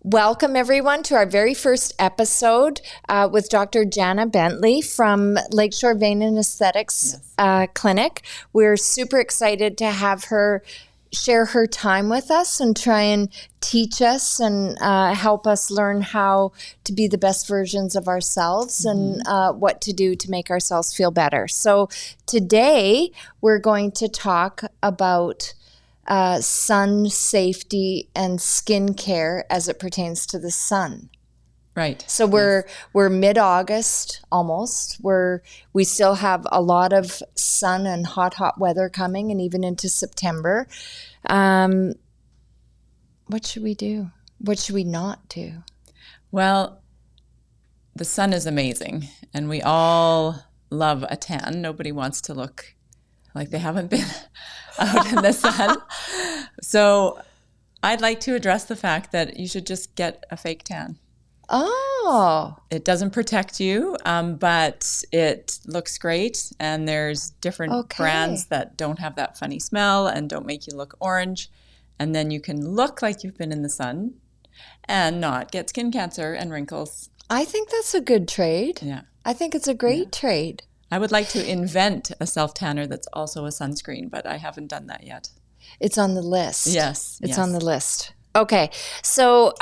Welcome, everyone, to our very first episode with Dr. Jana Bentley from Lakeshore Vein and Aesthetics Clinic. We're super excited to have her share her time with us and try and teach us and help us learn how to be the best versions of ourselves and what to do to make ourselves feel better. So today we're going to talk about sun safety and skincare as it pertains to the sun. Right. So we're mid-August almost. We still have a lot of sun and hot weather coming, and even into September. What should we do? What should we not do? Well, the sun is amazing, and we all love a tan. Nobody wants to look like they haven't been out in the sun. So I'd like to address the fact that you should just get a fake tan. Oh. It doesn't protect you, but it looks great. And there's different brands that don't have that funny smell and don't make you look orange. And then you can look like you've been in the sun and not get skin cancer and wrinkles. I think that's a good trade. Yeah. I think it's a great trade. I would like to invent a self-tanner that's also a sunscreen, but I haven't done that yet. It's on the list. Yes. It's on the list. Okay. So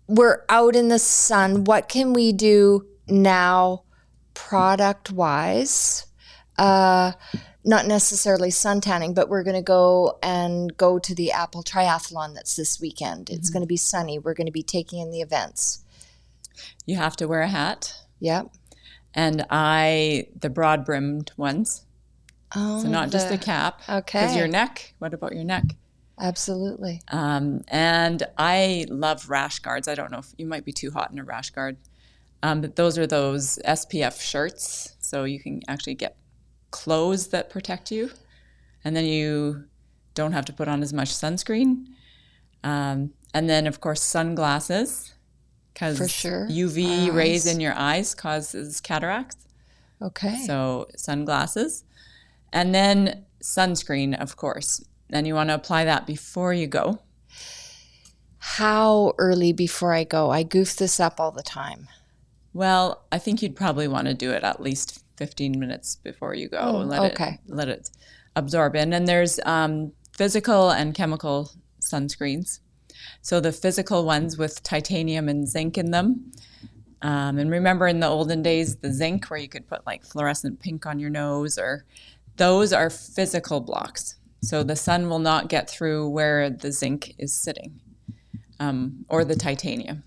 we're out in the sun. What can we do now product-wise? Not necessarily sun tanning, but we're going to go to the Apple Triathlon that's this weekend. It's going to be sunny. We're going to be taking in the events. You have to wear a hat. Yep. And the broad-brimmed ones. Oh, so not just the cap. Okay. Because your neck, what about your neck? Absolutely. And I love rash guards. I don't know if you might be too hot in a rash guard. But those are those SPF shirts. So you can actually get clothes that protect you. And then you don't have to put on as much sunscreen. And then, of course, sunglasses. Because UV rays in your eyes causes cataracts. Okay. So sunglasses. And then sunscreen, of course. And you want to apply that before you go. How early before I go? I goof this up all the time. Well, I think you'd probably want to do it at least 15 minutes before you go. Let it absorb in. And there's physical and chemical sunscreens. So the physical ones with titanium and zinc in them. And remember in the olden days, the zinc where you could put like fluorescent pink on your nose, or those are physical blocks. So the sun will not get through where the zinc is sitting, or the titanium.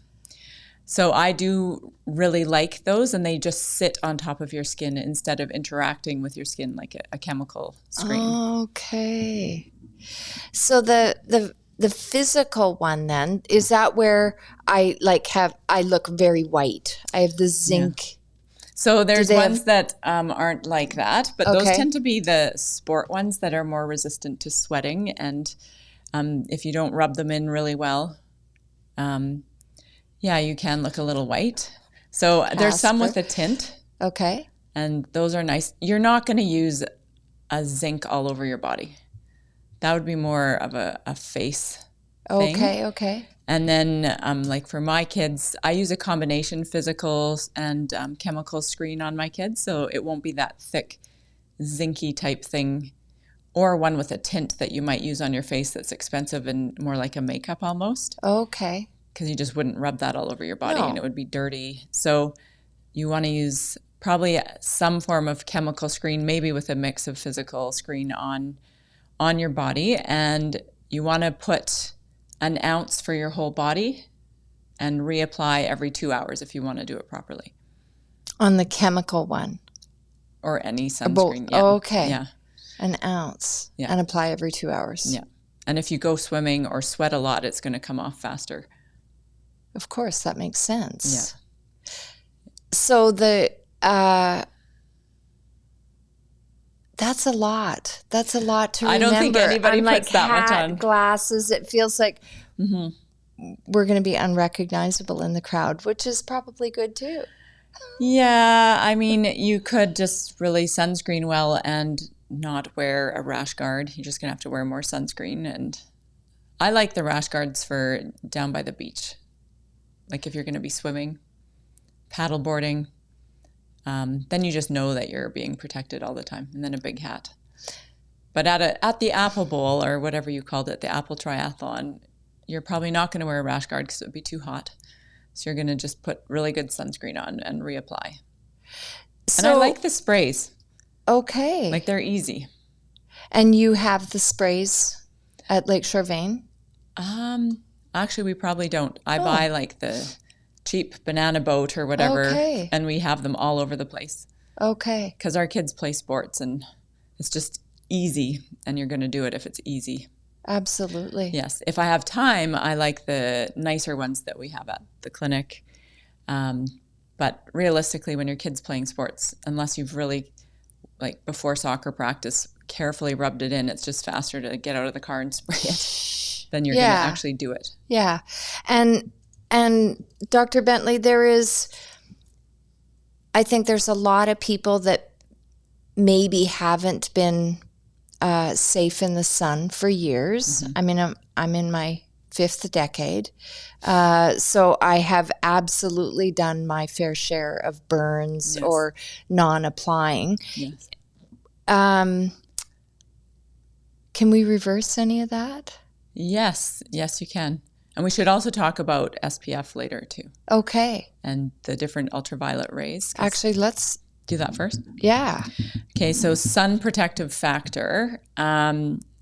So I do really like those, and they just sit on top of your skin instead of interacting with your skin like a chemical screen. Okay. So the physical one then, is that where I look very white? I have the zinc. Yeah. So there's ones that aren't like that, but those tend to be the sport ones that are more resistant to sweating. And if you don't rub them in really well, you can look a little white. So there's some with a tint. Okay. And those are nice. You're not going to use a zinc all over your body. That would be more of a face thing. Okay. And then like for my kids, I use a combination physical and chemical screen on my kids. So it won't be that thick, zinky type thing, or one with a tint that you might use on your face that's expensive and more like a makeup almost. Okay. Because you just wouldn't rub that all over your body and it would be dirty. So you want to use probably some form of chemical screen, maybe with a mix of physical screen on your body. And you want to put an ounce for your whole body and reapply every 2 hours if you want to do it properly. On the chemical one? Or any sunscreen. Okay. Yeah. An ounce. Yeah. And apply every 2 hours. Yeah. And if you go swimming or sweat a lot, it's going to come off faster. Of course, that makes sense. Yeah. So that's a lot. That's a lot to remember. I don't think anybody puts that much on. Glasses, it feels like we're going to be unrecognizable in the crowd, which is probably good too. Yeah, I mean, you could just really sunscreen well and not wear a rash guard. You're just going to have to wear more sunscreen. And I like the rash guards for down by the beach. Like if you're going to be swimming, paddleboarding, then you just know that you're being protected all the time. And then a big hat. But at the Apple Bowl, or whatever you called it, the Apple Triathlon, you're probably not going to wear a rash guard because it would be too hot. So you're going to just put really good sunscreen on and reapply. And I like the sprays. Okay. Like they're easy. And you have the sprays at Lakeshore Vein? Actually, we probably don't. I buy like the cheap banana boat or whatever, and we have them all over the place. Okay. Because our kids play sports, and it's just easy, and you're going to do it if it's easy. Absolutely. Yes. If I have time, I like the nicer ones that we have at the clinic. But realistically, when your kid's playing sports, unless you've really, like before soccer practice, carefully rubbed it in, it's just faster to get out of the car and spray it than you're going to actually do it. Yeah. And Dr. Bentley, I think there's a lot of people that maybe haven't been safe in the sun for years. I mean, I'm in my 5th decade. So I have absolutely done my fair share of burns or non-applying. Yes. Can we reverse any of that? Yes, you can. And we should also talk about SPF later too. Okay. And the different ultraviolet rays. Actually, let's do that first. Yeah. Okay, so sun protective factor.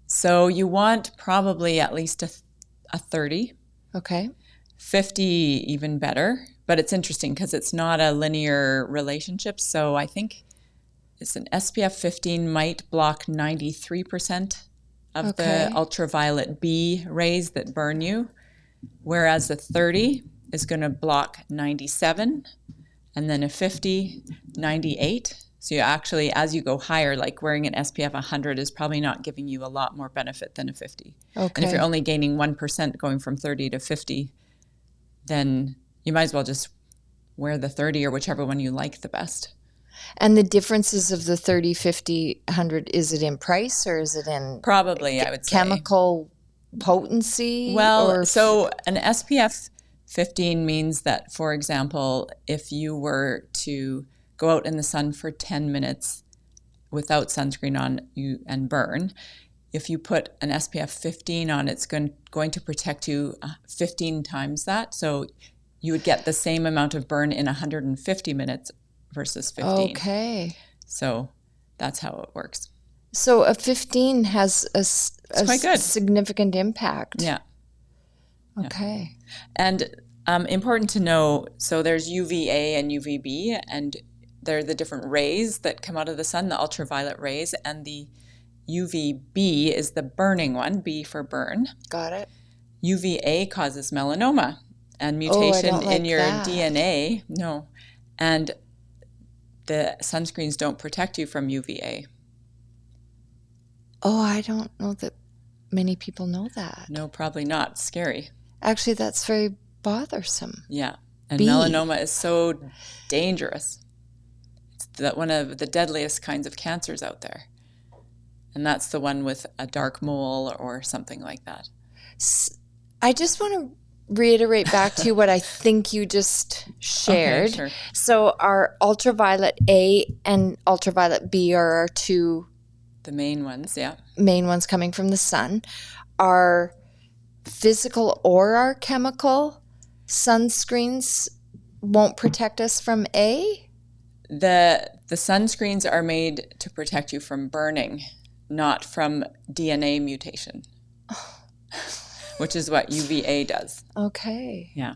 So you want probably at least a 30. Okay. 50 even better. But it's interesting because it's not a linear relationship. So I think it's an SPF 15 might block 93% of the ultraviolet B rays that burn you, whereas the 30 is going to block 97, and then a 50, 98. So you actually, as you go higher, like wearing an SPF 100 is probably not giving you a lot more benefit than a 50. Okay. And if you're only gaining 1% going from 30 to 50, then you might as well just wear the 30 or whichever one you like the best. And the differences of the 30, 50, 100, is it in price or is it in probably, I would say, chemical potency? Well, so an SPF 15 means that, for example, if you were to go out in the sun for 10 minutes without sunscreen on you and burn, if you put an SPF 15 on, it's going to protect you 15 times that. So you would get the same amount of burn in 150 minutes versus 15. Okay. So that's how it works. So a 15 has a quite good. Significant impact. Yeah. Okay. Yeah. And important to know, so there's UVA and UVB, and they're the different rays that come out of the sun, the ultraviolet rays, and the UVB is the burning one, B for burn. Got it. UVA causes melanoma and mutation in your DNA. No. And the sunscreens don't protect you from UVA. Oh, I don't know that many people know that. No, probably not. It's scary. Actually, that's very bothersome. Yeah. And melanoma is so dangerous. It's one of the deadliest kinds of cancers out there. And that's the one with a dark mole or something like that. I just want to reiterate back to you what I think you just shared. Okay, sure. So our ultraviolet A and ultraviolet B are our two the main ones, yeah. Main ones coming from the sun. Our physical or our chemical sunscreens won't protect us from A? The sunscreens are made to protect you from burning, not from DNA mutation. Which is what UVA does. Okay. Yeah.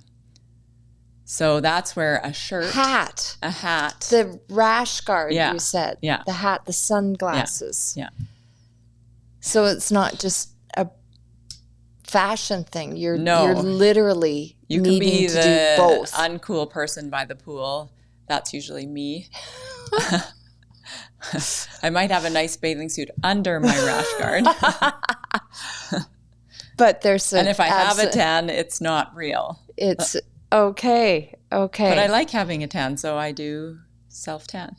So that's where a hat. The rash guard, you said. Yeah. The hat, the sunglasses. Yeah. So it's not just a fashion thing. You're literally needing to do both. Uncool person by the pool. That's usually me. I might have a nice bathing suit under my rash guard. But there's and if I have a tan, it's not real. It's okay. But I like having a tan, so I do self-tan.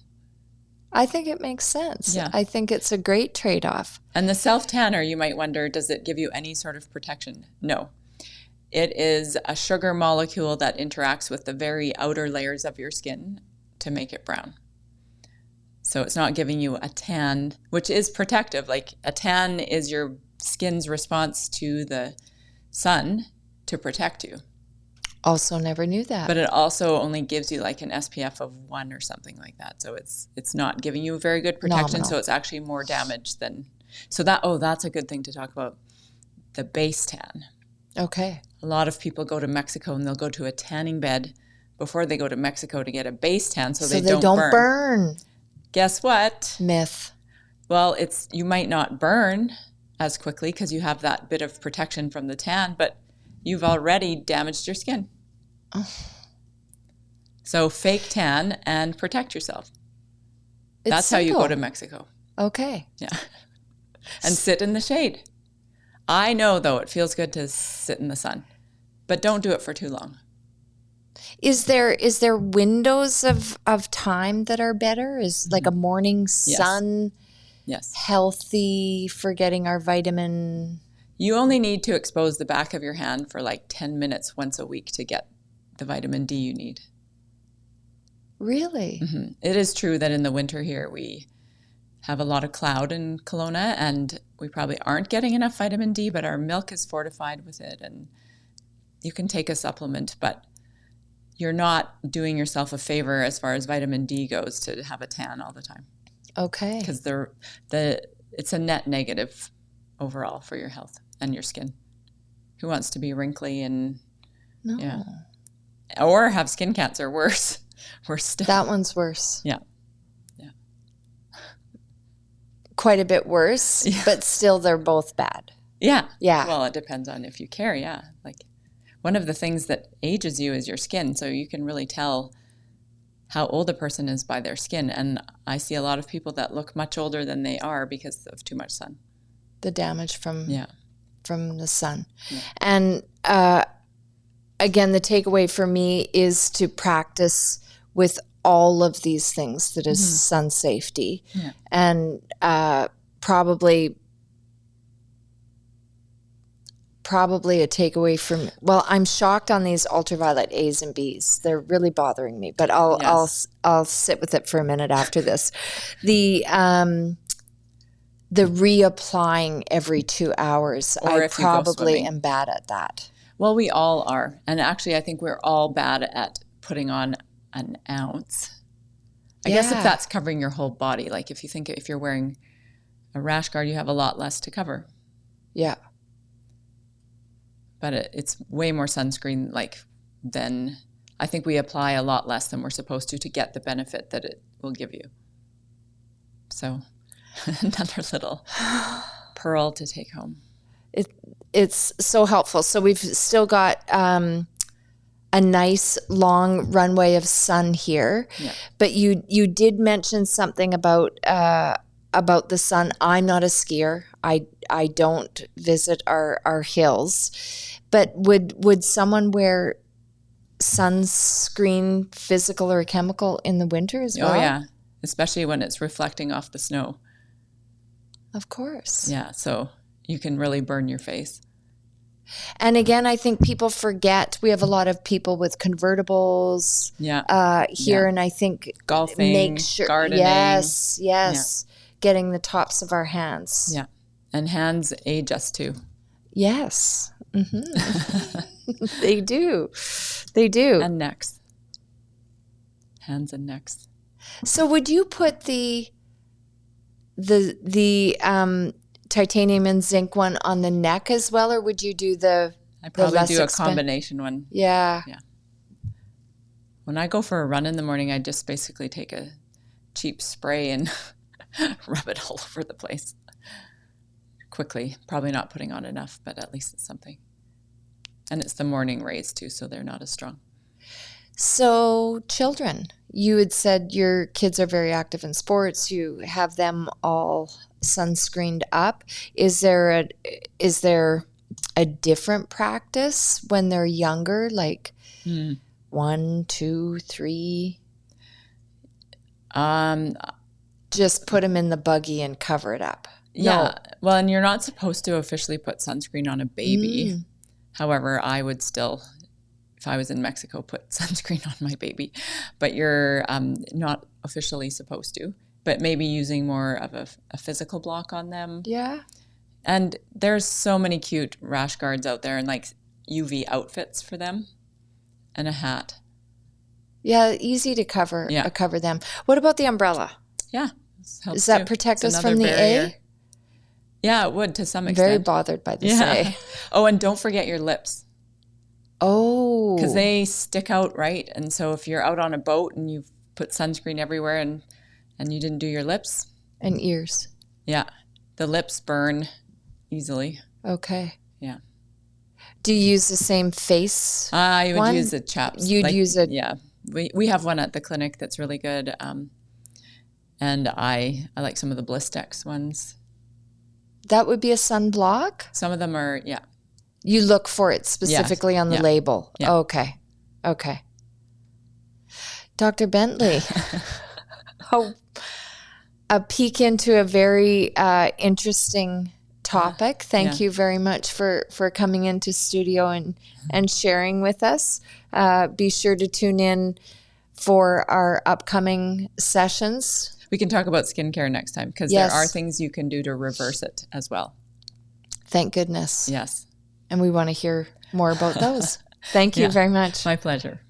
I think it makes sense. Yeah. I think it's a great trade-off. And the self-tanner, you might wonder, does it give you any sort of protection? No. It is a sugar molecule that interacts with the very outer layers of your skin to make it brown. So it's not giving you a tan, which is protective. Like a tan is your skin's response to the sun to protect you. Also never knew that. But it also only gives you like an SPF of 1 or something like that. So it's not giving you very good protection. Nominal. So it's actually more damage than. So that's a good thing to talk about. The base tan. Okay. A lot of people go to Mexico and they'll go to a tanning bed before they go to Mexico to get a base tan so they don't burn. Guess what? Myth. Well, you might not burn as quickly because you have that bit of protection from the tan, but you've already damaged your skin. Oh. So fake tan and protect yourself. That's simple. How you go to Mexico. Okay. Yeah. And sit in the shade. I know, though, it feels good to sit in the sun, but don't do it for too long. Is there windows of time that are better? Is like a morning sun healthy for getting our vitamin? You only need to expose the back of your hand for like 10 minutes once a week to get the vitamin D you need. Really? Mm-hmm. It is true that in the winter here we have a lot of cloud in Kelowna and we probably aren't getting enough vitamin D, but our milk is fortified with it and you can take a supplement, but you're not doing yourself a favor as far as vitamin D goes to have a tan all the time. Okay. Because it's a net negative overall for your health and your skin. Who wants to be wrinkly and or have skin cancer? Worse still. That one's worse. Yeah. Quite a bit worse, but still they're both bad. Yeah. Yeah. Well, it depends on if you care. Yeah. Like one of the things that ages you is your skin, so you can really tell how old a person is by their skin. And I see a lot of people that look much older than they are because of too much sun. The damage from the sun. Yeah. And again, the takeaway for me is to practice with all of these things that is sun safety. Yeah. And probably a takeaway from, I'm shocked on these ultraviolet A's and B's. They're really bothering me, but I'll sit with it for a minute after this. The reapplying every 2 hours, I probably am bad at that. Well, we all are. And actually, I think we're all bad at putting on an ounce. I guess if that's covering your whole body, like if you're wearing a rash guard, you have a lot less to cover. Yeah. But it's way more sunscreen than I think we apply a lot less than we're supposed to get the benefit that it will give you. So another little pearl to take home. It's so helpful. So we've still got a nice long runway of sun here, but you did mention something about the sun. I'm not a skier. I don't visit our hills, but would someone wear sunscreen, physical or chemical, in the winter as well? Oh yeah, especially when it's reflecting off the snow. Of course. Yeah, so you can really burn your face. And again, I think people forget we have a lot of people with convertibles here, and I think golfing, make sure, gardening. Yes, getting the tops of our hands. Yeah, and hands age us too. Yes, they do. And necks, hands and necks. So, would you put the titanium and zinc one on the neck as well, or would you do I probably do a combination one. Yeah. When I go for a run in the morning, I just basically take a cheap spray and rub it all over the place quickly. Probably not putting on enough, but at least it's something. And it's the morning rays too, so they're not as strong. So children, you had said your kids are very active in sports. You have them all sunscreened up. Is there a different practice when they're younger, like 1, 2, 3? just put them in the buggy and cover it up. Yeah. No. Well, and you're not supposed to officially put sunscreen on a baby. However, I would still, if I was in Mexico, put sunscreen on my baby. But you're not officially supposed to. But maybe using more of a physical block on them. Yeah. And there's so many cute rash guards out there and like UV outfits for them and a hat. Yeah, easy to cover them. What about the umbrella? Yeah. Does that protect us from the barrier. A? Yeah, it would to some extent. Very bothered by this A. Oh, and don't forget your lips. Oh. Because they stick out, right? And so if you're out on a boat and you've put sunscreen everywhere and you didn't do your lips. And ears. Yeah. The lips burn easily. Okay. Yeah. Do you use the same face? I would use a chaps. You'd use it. Yeah. We have one at the clinic that's really good. And I like some of the Blistex ones. That would be a sunblock? Some of them are, yeah. You look for it specifically on the label. Yeah. Okay. Dr. Bentley. A peek into a very interesting topic. Thank you very much for coming into studio and sharing with us. Be sure to tune in for our upcoming sessions. We can talk about skincare next time because there are things you can do to reverse it as well. Thank goodness. Yes. And we want to hear more about those. Thank you very much. My pleasure.